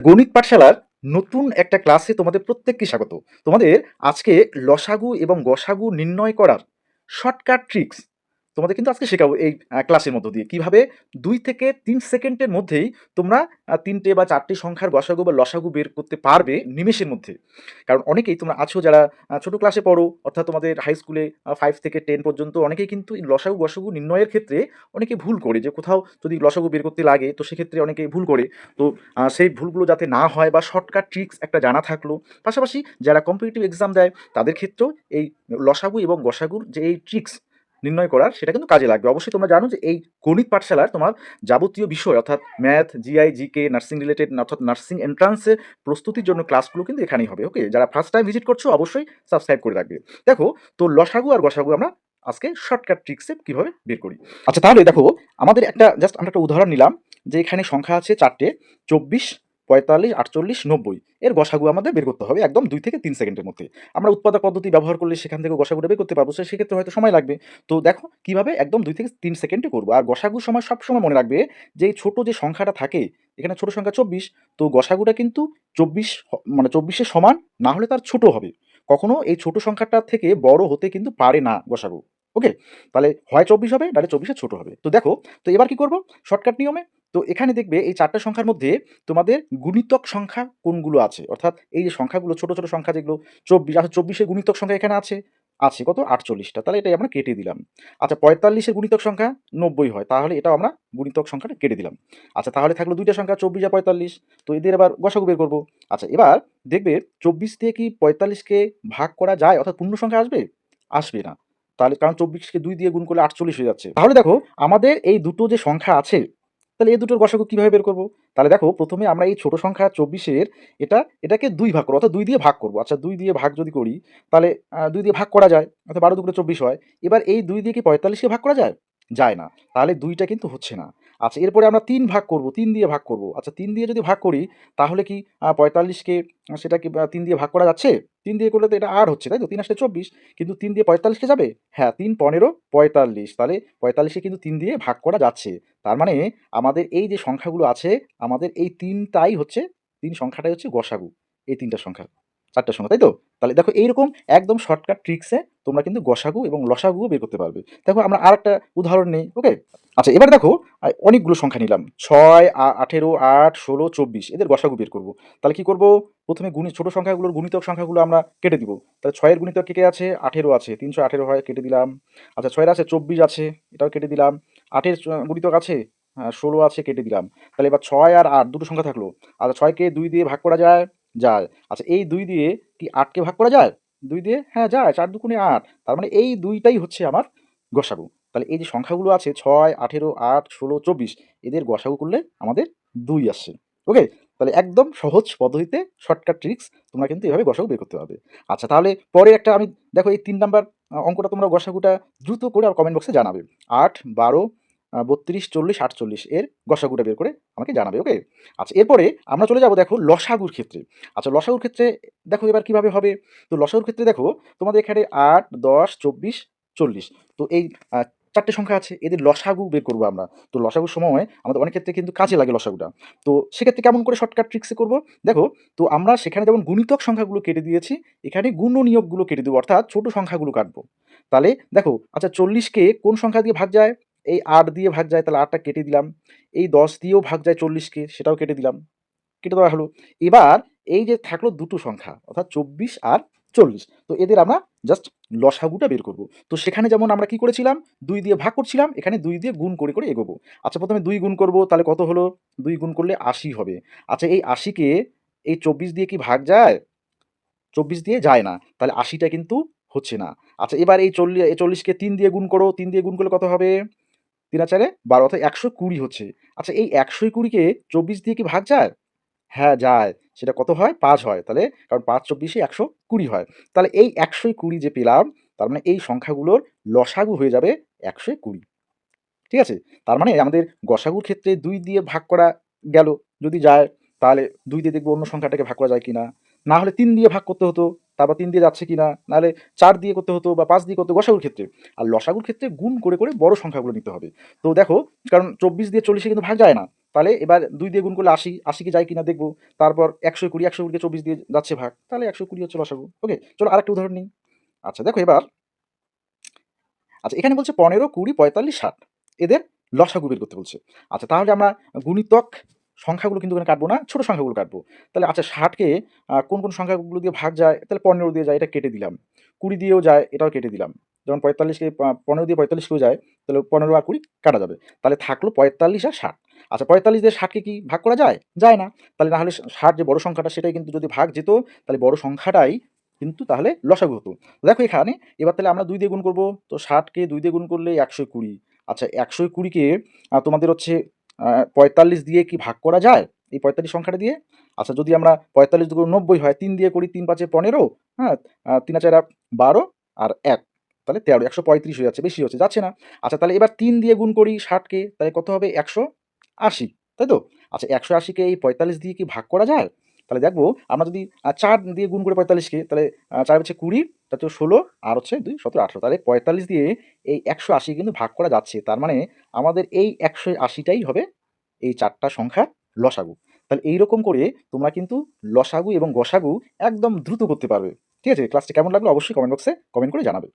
গণিত পাঠশালার নতুন একটা ক্লাসে তোমাদের প্রত্যেককে স্বাগত। তোমাদের আজকে লসাগু এবং গসাগু নির্ণয় করার শর্টকাট ট্রিক্স তোমাদের কিন্তু আজকে শেখাবো এই ক্লাসের মধ্য দিয়ে। কিভাবে ২ থেকে ৩ সেকেন্ডের মধ্যেই তোমরা ৩ টে বা ৪ টে সংখ্যার গসাগু বা লসাগু বের করতে পারবে নিমেষের মধ্যে। কারণ অনেকেই তোমরা আছো যারা ছোট ক্লাসে পড়ো, অর্থাৎ তোমাদের হাই স্কুলে ৫ থেকে ১০ পর্যন্ত অনেকেই কিন্তু এই লসাগু, গসাগু নির্ণয়ের ক্ষেত্রে অনেকে ভুল করে, যে কোথাও যদি লসাগু বের করতে লাগে তো সেক্ষেত্রে অনেকে ভুল করে। তো সেই ভুলগুলো যাতে না হয় বা শর্টকাট ট্রিক্স একটা জানা থাকলো। পাশাপাশি যারা কম্পিটিটিভ এক্সাম দেয় তাদের ক্ষেত্রেও এই লসাগু এবং গসাগুর যে এই ট্রিক্স নির্ণয় করার সেটা কিন্তু কাজে লাগবে। অবশ্যই তোমরা জানো যে এই গণিত পাঠশালার তোমার যাবতীয় বিষয় অর্থাৎ math, GI, GK, nursing related অর্থাৎ নার্সিং এন্ট্রান্সের প্রস্তুতির জন্য ক্লাসগুলো কিন্তু এখানেই হবে। ওকে, যারা ফার্স্ট টাইম ভিজিট করছো অবশ্যই সাবস্ক্রাইব করে রাখবে। দেখো, তো লসাগু আর গসাগু আমরা আজকে শর্টকাট ট্রিক্সে কিভাবে বের করি। আচ্ছা, তাহলে দেখো, আমাদের একটা জাস্ট আমরা একটা উদাহরণ নিলাম যে এখানে সংখ্যা আছে ৪টে, ২৪, ৪৫, ৪৮, ৯০। এর গসাগু আমাদের বের করতে হবে একদম ২ থেকে ৩ সেকেন্ডের মধ্যে। আমরা উৎপাদক পদ্ধতি ব্যবহার করলে সেখান থেকে গসাগুটা বের করতে পারবো, সেক্ষেত্রে হয়তো সময় লাগবে। তো দেখো কিভাবে একদম ২ থেকে ৩ সেকেন্ডে করবো। আর গসাগুর সময় সবসময় মনে রাখবে যে এই ছোট যে সংখ্যাটা থাকে, এখানে ছোট সংখ্যা ২৪, তো গসাগুটা কিন্তু ২৪ মানে ২৪-এর সমান না হলে তার ছোট হবে। কখনো এই ছোট সংখ্যাটা থেকে বড় হতে কিন্তু পারে না গসাগু। ওকে, তাহলে হয় ২৪ হবে, নাহলে ২৪-এর ছোট হবে। তো দেখো, তো এবার কি করব শর্টকাট নিয়মে। তো এখানে দেখবে এই ৪ টা সংখ্যার মধ্যে তোমাদের গুণিতক সংখ্যা কোনগুলো আছে, অর্থাৎ এই যে সংখ্যাগুলো ছোট, ছোট সংখ্যা যেগুলো ২৪, আচ্ছা ২৪-এর গুণিতক সংখ্যা এখানে আছে, আছে কত ৪৮ টা, তাহলে এটাই আমরা কেটে দিলাম। আচ্ছা ৪৫-এর গুণিতক সংখ্যা ৯০ হয়, তাহলে এটাও আমরা গুণিতক সংখ্যাটা কেটে দিলাম। আচ্ছা তাহলে থাকলো ২ টা সংখ্যা ২৪ আর ৪৫, তো এদের এবার গসাগু বের করব। আচ্ছা এবার দেখবে ২৪ দিয়ে কি ৪৫-কে ভাগ করা যায়, অর্থাৎ পূর্ণ সংখ্যা আসবে? আসবে না। তাহলে কারণ ২৪-কে ২ দিয়ে গুণ করলে ৪৮ হয়ে যাচ্ছে। তাহলে দেখো আমাদের এই দুটো যে সংখ্যা আছে, তাহলে এই দুটোর গসাগু কিভাবে বের করব? তাহলে দেখো প্রথমে আমরা এই ছোট সংখ্যা ২৪-এর এটাকে ২ ভাগ করব, অর্থাৎ ২ দিয়ে ভাগ করব। আচ্ছা ২ দিয়ে ভাগ যদি করি তাহলে ২ দিয়ে ভাগ করা যায়, অর্থাৎ ১২ দুগুণে ২৪ হয়। এবার এই ২ দিয়ে কি ৪৫-কে ভাগ করা যায়? যায় না। তাহলে ২ টা কিন্তু হচ্ছে না। আচ্ছা এরপরে আমরা ৩ ভাগ করব, ৩ দিয়ে ভাগ করব। আচ্ছা ৩ দিয়ে যদি ভাগ করি তাহলে কি ৪৫-কে সেটা কি ৩ দিয়ে ভাগ করা যাচ্ছে? ৩ দিয়ে করলে তো এটা ৮ হচ্ছে, তাই তো? ৩ ৮ ২৪, কিন্তু ৩ দিয়ে ৪৫-কে যাবে? হ্যাঁ, ৩ ১৫ ৪৫, তাহলে ৪৫-কে কিন্তু ৩ দিয়ে ভাগ করা যাচ্ছে। তার মানে আমাদের এই যে সংখ্যাগুলো আছে, আমাদের এই ৩ টাই হচ্ছে, ৩ সংখ্যাটাই হচ্ছে গসাগু। এই ৩ টা সংখ্যা, ৪ টা সংখ্যা, তাই তো? তাহলে দেখো এইরকম একদম শর্টকাট ট্রিক্সে তোমরা কিন্তু গসাগু এবং লসাগুও বের করতে পারবে। দেখো আমরা আরেকটা উদাহরণ নেই, ওকে? আচ্ছা এবার দেখো অনেকগুলো সংখ্যা নিলাম। ৬, ১৮, ৮, ১৬, ২৪ এদের গসাগু বের করব। তাহলে কি করব? প্রথমে ছোট সংখ্যাগুলোর গুণিতক সংখ্যাগুলো আমরা কেটে দিব। তাহলে ৬ এর গুণিতক কে, কে আছে? ১৮ আছে। ৩১৮ হয়, কেটে দিলাম। আচ্ছা ৬ এর আছে ২৪ আছে, এটাও কেটে দিলাম। ৮ এর গুণিতক আছে ১৬ আছে, কেটে দিলাম। তাহলে এবার ৬ আর ৮ দুটো সংখ্যা থাকলো। আচ্ছা ৬ কে ২ দিয়ে ভাগ করা যায়? যায়। আচ্ছা এই ২ দিয়ে কি ৮ কে ভাগ করা যায়? ২ দিয়ে? হ্যাঁ যায়। ৪ দুগুণে ৮। তার মানে এই ২ টাই হচ্ছে আমার গসাগু। তাহলে এই যে সংখ্যাগুলো আছে ৬, ১৮, ৮, ১৬, ২৪ এদের গসাগু করলে আমাদের ২ আসছে। ওকে? তাহলে একদম সহজ পদ্ধতিতে শর্টকাট ট্রিক্স তোমরা কিন্তু এভাবে গসাগু বের করতে পারবে। আচ্ছা তাহলে পরে একটা আমি দেখো এই ৩ নাম্বার অঙ্কটা তোমরা গসাগুটা দ্রুত করে কমেন্ট বক্সে জানাবে। ৮, ১২, ৩২, ৪০, ৪৮ এর গসাগুটা বের করে আমাকে জানাবে। ওকে? আচ্ছা এরপরে আমরা চলে যাব দেখো লসাগুর ক্ষেত্রে। আচ্ছা লসাগুর ক্ষেত্রে দেখো এবার কিভাবে হবে? তো লসাগুর ক্ষেত্রে দেখো তোমাদের এখানে ৮, ১০, ২৪, ৪০, তো এই ৪ টে সংখ্যা আছে, এদের লসাগু বের করব আমরা। তো লসাগুর সময় আমাদের অনেক ক্ষেত্রে কিন্তু কাজে লাগে লসাগুটা। তো সেক্ষেত্রে কেমন করে শর্টকাট ট্রিক্সে করব? দেখো, তো আমরা সেখানে যেমন গুণিতক সংখ্যাগুলো কেটে দিয়েছি, এখানে গুণনীয়কগুলো কেটে দেবো, অর্থাৎ ছোট সংখ্যাগুলো কাটবো। তাহলে দেখো, আচ্ছা ৪০-কে কোন সংখ্যা দিয়ে ভাগ যায়? এই ৮ দিয়ে ভাগ যায়, তাহলে ৮টা কেটে দিলাম। এই ১০ দিয়েও ভাগ যায় ৪০-কে, সেটাও কেটে দিলাম। কেটে দেওয়া হলো। এবার এই যে থাকলো দুটো সংখ্যা, অর্থাৎ ২৪ আর ৪০। তো এদের আমরা জাস্ট লসাগুটা বের করব। তো সেখানে যেমন আমরা কি করেছিলাম? ২ দিয়ে ভাগ করছিলাম, এখানে ২ দিয়ে গুণ করে, করে এগোবো। আচ্ছা প্রথমে ২ গুণ করব, তাহলে কত হলো? ২ গুণ করলে ৮০ হবে। আচ্ছা এই ৮০-কে এই ২৪ দিয়ে কি ভাগ যায়? ২৪ দিয়ে যায় না। তাহলে ৮০ টা কিন্তু হচ্ছে না। আচ্ছা এবার এই ৪০-কে ৩ দিয়ে গুণ করো, ৩ দিয়ে গুণ করলে কত হবে? ৩ আর ৪ ১২, অর্থাৎ ১২০ হচ্ছে। আচ্ছা এই ১২০-কে ২৪ দিয়ে কি ভাগ যায়? হ্যাঁ, যায়। সেটা কত হয়? ৫ হয়। তাহলে কারণ ৫ ২৪-এ ১২০ হয়। তাহলে এই ১২০ যে পেলাম, তার মানে এই সংখ্যাগুলোর লসাগু হয়ে যাবে ১২০। ঠিক আছে? তার মানে আমাদের গসাগুর ক্ষেত্রে ২ দিয়ে ভাগ করা গেল। যদি যায় তাহলে ২ দিয়ে দেখব অন্য সংখ্যাটাকে ভাগ করা যায় কিনা। না হলে ৩ দিয়ে ভাগ করতে হতো। তারপর ৩ দিয়ে যাচ্ছে কিনা। নাহলে ৪ দিয়ে করতে হতো বা ৫ দিয়ে করতে গসাগুর ক্ষেত্রে। আর লসাগুর ক্ষেত্রে গুণ করে, করে বড় সংখ্যাগুলো নিতে হবে। তো দেখো, কারণ ২৪ দিয়ে ৪০-এ কিন্তু ভাগ যায় না। তাহলে এবার 2 দিয়ে গুণ করলে 80, 80 কি যায় কিনা দেখব। তারপর 120, 120 কে 24 দিয়ে যাচ্ছে ভাগ। তাহলে 120 হচ্ছে লসাগু। ওকে, চলো আরেকটা উদাহরণ নিই। আচ্ছা দেখো এবার, আচ্ছা এখানে বলছে 15, 20, 45, 60 এদের লসাগু বের করতে বলছে। আচ্ছা তাহলে আমরা গুণিতক সংখ্যাগুলো কিন্তু এখানে কাটবো না, ছোট সংখ্যাগুলো কাটবো। তাহলে আচ্ছা 60 কে কোন সংখ্যাগুলো দিয়ে ভাগ যায়? তাহলে 15 দিয়ে যায়, এটা কেটে দিলাম। 20 দিয়েও যায়, এটাও কেটে দিলাম। যেমন 45 কে 15 দিয়ে 45 কেও যায়, তাহলে 15 আর 20 কাটা যাবে। তাহলে থাকলো 45 আর 60। আচ্ছা 45 দিয়ে 60 কে কি ভাগ করা যায়? যায় না। তাহলে না হলে 60 যে বড় সংখ্যাটা সেটাই কিন্তু যদি ভাগ যেত, তাহলে বড় সংখ্যাটাই কিন্তু তাহলে লসাগু হতো। দেখো এখানে এবার তাহলে আমরা 2 দিয়ে গুণ করব। তো 60 কে 2 দিয়ে গুণ করলে 120। আচ্ছা 120 কে তোমাদের হচ্ছে 45 দিয়ে কি ভাগ করা যায়? এই 45 সংখ্যাটা দিয়ে? আচ্ছা যদি আমরা 45 দুগুণ 90 হয়, 3 দিয়ে করি, 3 পাঁচে 15, হ্যাঁ? 3 আর 4 12 আর 1 তাহলে 13, 135 হয়ে যাচ্ছে, বেশি হচ্ছে, যাচ্ছে না। আচ্ছা তাহলে এবার 3 দিয়ে গুণ করি 60 কে, তাহলে কত হবে? 180, তাই তো? আচ্ছা 180 কে এই 45 দিয়ে কি ভাগ করা যায়? তাহলে দেখবো আমরা যদি 4 দিয়ে গুণ করে 45 কে, তাহলে 4 হচ্ছে 20, তাতে 16 আর হচ্ছে 2 17 18, তাহলে 45 দিয়ে এই 180 কিন্তু ভাগ করা যাচ্ছে। তার মানে আমাদের এই 180টাই হবে এই 4টা সংখ্যার লসাগু। তাহলে এইরকম করে তোমরা কিন্তু লসাগু এবং গসাগু একদম দ্রুত করতে পারবে। ঠিক আছে? ক্লাসটি কেমন লাগলো অবশ্যই কমেন্ট বক্সে কমেন্ট করে জানাবে।